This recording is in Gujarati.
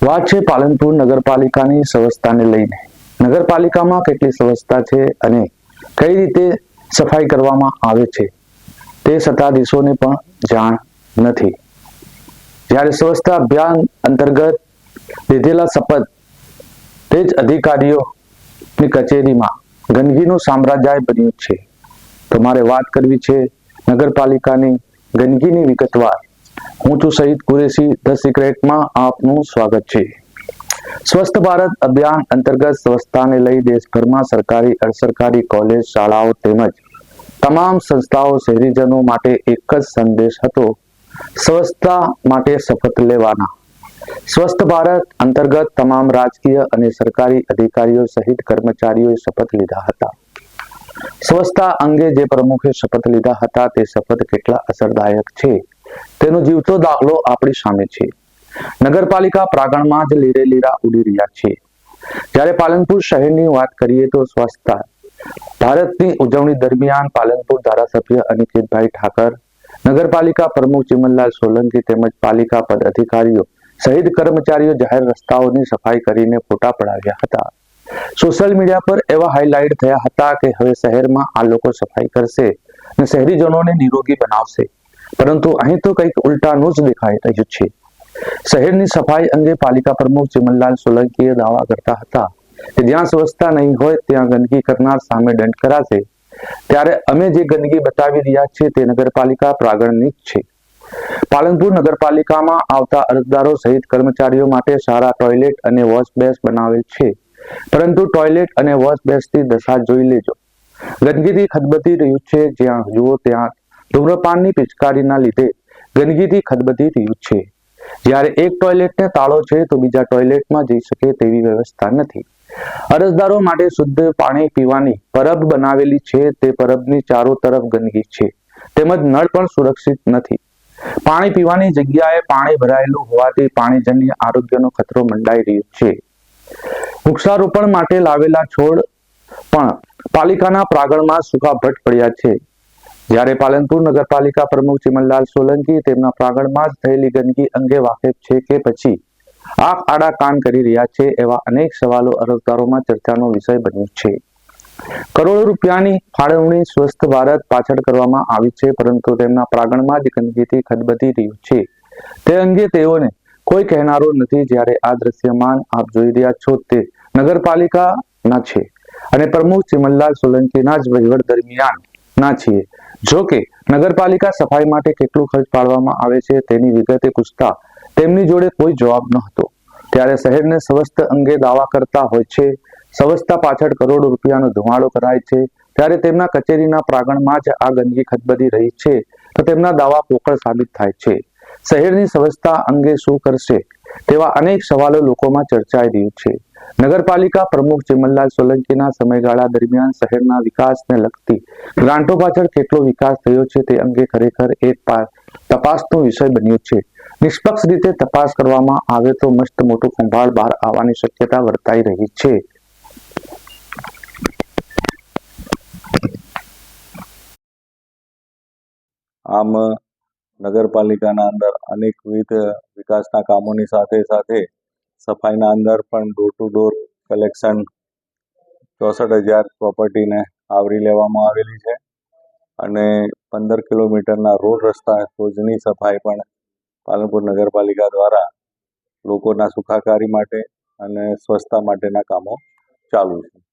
વાત છે પાલનપુર નગરપાલિકાની સ્વચ્છતાને લઈને. નગરપાલિકામાં કેટલી સ્વચ્છતા છે અને કઈ રીતે સફાઈ કરવામાં આવે છે તે સત્તાધીશોને પણ જાણ નથી. જ્યારે સ્વચ્છતા અભિયાન અંતર્ગત લીધેલા શપથ તે જ અધિકારીઓની કચેરીમાં ગંદકીનું સામ્રાજ્ય બન્યું છે. તો મારે વાત કરવી છે નગરપાલિકાની ગંદકીની વિગતવાર. હું છું શહીદ કુરેશી, ધ સિક્રેટમાં આપનું સ્વાગત છે. સ્વસ્થ ભારત અભિયાન અંતર્ગત સ્વચ્છતાને લઈ દેશભરમાં સરકારી, અર્ધસરકારી, કોલેજ, શાળાઓ તેમજ તમામ સંસ્થાઓ શહેરીજનો માટે એક જ સંદેશ હતો: સ્વચ્છતા માટે શપથ લેવાના. સ્વસ્થ ભારત અંતર્ગત તમામ રાજકીય અને સરકારી અધિકારીઓ સહિત કર્મચારીઓએ શપથ લીધા હતા. સ્વચ્છતા અંગે જે પ્રમુખે શપથ લીધા હતા તે શપથ કેટલા અસરદાયક છે તેનો જીવતો દાખલો આપણી સામે છે. નગરપાલિકા પ્રાંગણમાં જ લીરેલીરા ઉડી રહ્યા છે. જ્યારે પાલનપુર શહેરની વાત કરીએ તો સ્વચ્છતા ભારતની ઉજવણી દરમિયાન પાલનપુર ધારાસભ્ય અનિકેતભાઈ ઠાકર, નગરપાલિકા પ્રમુખ ચિમનલાલ સોલંકી તેમજ પાલિકા પદ અધિકારીઓ સહિત કર્મચારીઓ જાહેર રસ્તાઓની સફાઈ કરીને ફોટા પડાવ્યા હતા. સોશિયલ મીડિયા પર એવા હાઇલાઇટ થયા હતા કે હવે શહેરમાં આ લોકો સફાઈ કરશે અને શહેરીજનોને નિરોગી બનાવશે. પરંતુ અહીં તો કંઈક ઉલટાનું જ દેખાઈ રહ્યું છે. શહેરની સફાઈ અંગે પાલિકા પ્રમુખ ચિમનલાલ સોલંકીએ દાવા કરતા હતા કે જ્યાં સ્વચ્છતા નહીં હોય ત્યાં ગંદકી કરનાર સામે દંડ કરાશે. ત્યારે અમે જે ગંદકી બતાવી રહ્યા છીએ તે નગરપાલિકા પ્રાંગણની જ છે. પાલનપુર નગરપાલિકામાં આવતા અરજદારો સહિત કર્મચારીઓ માટે સારા ટોયલેટ અને વોશ બેસ બનાવેલ છે. પરંતુ ટોયલેટ અને વોશ બેસની દશા જોઈ લેજો. ગંદકીથી ખદબદી રહ્યું છે. જ્યાં જુઓ ત્યાં ધૂમ્રપાનની પિચકારીના લીધે ગંદકીથી ખદબદી રહ્યું છે. જ્યારે એક ટોયલેટને તાળો છે તો બીજા ટોયલેટમાં જઈ શકે તેવી વ્યવસ્થા નથી. અરજદારો માટે શુદ્ધ પાણી પીવાની પરબ બનાવેલી છે તે પરબની ચારો તરફ ગંદકી છે તેમજ નળ પણ સુરક્ષિત નથી. પાણી પીવાની જગ્યાએ પાણી ભરાયેલું હોવાથી પાણીજન્ય આરોગ્યનો ખતરો મંડાઈ રહ્યો છે. વૃક્ષારોપણ માટે લાવેલા છોડ પણ પાલિકાના પ્રાંગણમાં સૂકાભટ પડ્યા છે. જ્યારે પાલનપુર નગરપાલિકા પ્રમુખ ચિમનલાલ સોલંકી તેમના પ્રાંગણમાં જ થયેલી ગંદકી અંગે વાકેફ છે કે પછી આંખ આડા કાન કરી રહ્યા છે, એવા અનેક સવાલો અરજદારોમાં ચર્ચાનો વિષય બન્યો છે. કરોડો રૂપિયાની ફાળવણી સ્વસ્થ ભારત પાછળ કરવામાં આવી છે, પરંતુ તેમના પ્રાંગણમાં જ ગંદકીથી ખદબદી રહ્યું છે તે અંગે તેઓને કોઈ કહેનારો નથી. જ્યારે આ દ્રશ્યમાન આપ જોઈ રહ્યા છો તે નગરપાલિકાના છે અને પ્રમુખ ચિમનલાલ સોલંકીના જ વહીવટ દરમિયાન ના છીએ. જો કે નગરપાલિકા સફાઈ માટે કેટલું ખર્ચ પાડવામાં આવે છે તેની વિગતે પૂછતા તેમની જોડે કોઈ જવાબ ન હતો. ત્યારે શહેરને સ્વસ્થ અંગે દાવા કરતા હોય છે, સ્વચ્છતા પાછળ કરોડો રૂપિયાનો ધુમાડો કરાય છે, ત્યારે તેમના કચેરીના પ્રાંગણમાં જ આ ગંદકી ખદબદી રહી છે તો તેમના દાવા પોકળ સાબિત થાય છે. શહેરની સ્વચ્છતા અંગે શું કરશે તેવા અનેક સવાલો લોકોમાં ચર્ચાઈ રહ્યું છે. નગરપાલિકા પ્રમુખ ચિમનલાલ સોલંકીના સમયગાળા દરમિયાન શહેરના વિકાસને લગતી ગ્રાન્ટો પાછળ કેટલો વિકાસ થયો છે તે અંગે ખરેખર એક તપાસનો વિષય બન્યો છે. નિષ્પક્ષ રીતે તપાસ કરવામાં આવે તો મસ્ત મોટું કૌભાંડ બહાર આવવાની શક્યતા વર્તાઈ રહી છે. આમ નગરપાલિકાના અંદર અનેકવિધ વિકાસના કામોની સાથે સાથે સફાઈના અંદર પણ ડોર ટુ ડોર કલેક્શન 64,000 પ્રોપર્ટીને આવરી લેવામાં આવેલી છે અને 15 કિલોમીટરના રોડ રસ્તા રોજની સફાઈ પણ પાલનપુર નગરપાલિકા દ્વારા લોકોના સુખાકારી માટે અને સ્વચ્છતા માટેના કામો ચાલુ છે.